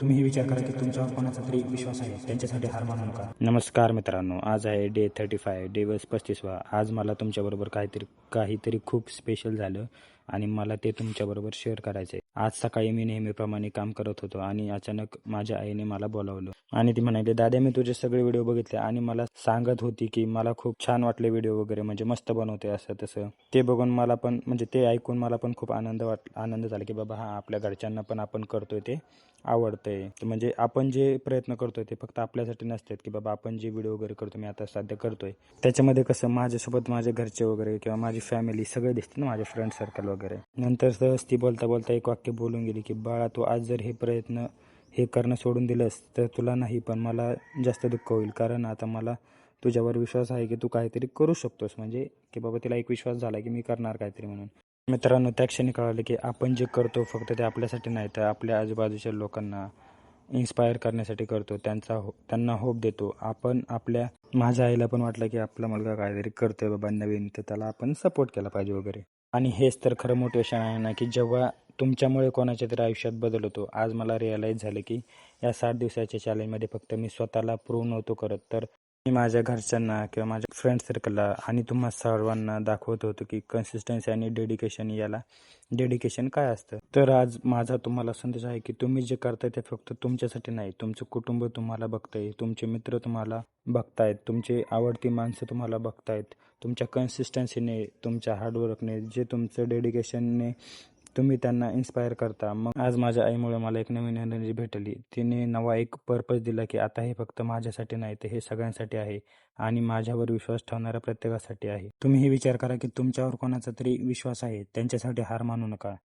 तुम्ही विचार करा की तुमच्यावर कोणाचा तरी विश्वास आहे, त्यांच्यासाठी हार मानू नका. नमस्कार मित्रांनो, आज आहे डे 35, दिवस 35वा. आज मला तुमच्याबरोबर काहीतरी खूप स्पेशल झालं आणि मला ते तुमच्याबरोबर शेअर करायचं आहे. आज सकाळी मी नेहमीप्रमाणे काम करत होतो आणि अचानक माझ्या आईने मला बोलावलं आणि ती म्हणाली, दादा मी तुझे सगळे व्हिडिओ बघितले आणि मला सांगत होती की मला खूप छान वाटले व्हिडिओ वगैरे, म्हणजे मस्त बनवते असं तसं. ते बघून मला पण, म्हणजे ते ऐकून मला पण खूप आनंद झाला की बाबा हा, आपल्या घरच्यांना पण आपण करतोय ते आवडतंय. म्हणजे आपण जे प्रयत्न करतोय ते फक्त आपल्यासाठी नसतात की बाबा आपण जे व्हिडिओ वगैरे करतो, मी आता सध्या करतोय त्याच्यामध्ये कसं माझ्यासोबत माझे घरचे वगैरे किंवा माझी फॅमिली सगळे दिसते ना, माझे फ्रेंड सर्कल वगैरे. नंतर सहज ती बोलता बोलता एक वाक्य बोलून गेली की बाळा, तू आज जर हे करणं सोडून दिलंस तर तुला नाही पण मला जास्त दुःख होईल, कारण आता मला तुझ्यावर विश्वास आहे की तू काहीतरी करू शकतोस. म्हणजे की बाबा तिला एक विश्वास झाला की मी करणार काहीतरी म्हणून. मित्रांनो, त्या क्षणी कळालं की आपण जे करतो फक्त ते आपल्यासाठी नाही तर आपल्या आजूबाजूच्या लोकांना इन्स्पायर करण्यासाठी करतो, त्यांना होप देतो आपण. माझ्या आईला पण वाटलं की आपला मुलगा काहीतरी करतोय बाबा नवीन, तर त्याला आपण सपोर्ट केला पाहिजे वगैरे. आणि हेच तर खरं मोटिवेशन आहे ना, की जेव्हा तुमच्यामुळे कोणाच्या तरी आयुष्यात बदल होतो. आज मला रिअलाईज झालं की या 60 दिवसाच्या चॅलेंजमध्ये फक्त मी स्वतःला प्रूव्ह नव्हतो करत, तर मी माझ्या घरच्यांना किंवा माझ्या फ्रेंड सर्कलला आणि तुम्हा सर्वांना दाखवत होतो की कन्सिस्टन्सी आणि डेडिकेशन काय असतं. तर आज माझा तुम्हाला संदेश आहे की तुम्ही जे करताय ते फक्त तुमच्यासाठी नाही, तुमचं कुटुंब तुम्हाला बघतंय, तुमचे मित्र तुम्हाला बघतायत, तुमचे आवडती माणसं तुम्हाला बघतायत. तुमच्या कन्सिस्टन्सीने, तुमच्या हार्डवर्कने, जे तुमचं डेडिकेशनने तुम्ही त्यांना इन्स्पायर करता. मग आज माझ्या आईमुळे मला एक नवीन एनर्जी भेटली. तिने नवा एक पर्पज दिला की आता हे फक्त माझ्यासाठी नाही तर हे सगळ्यांसाठी आहे आणि माझ्यावर विश्वास ठेवणाऱ्या प्रत्येकासाठी आहे. तुम्हीही विचार करा की तुमच्यावर कोणाचा तरी विश्वास आहे, त्यांच्यासाठी हार मानू नका.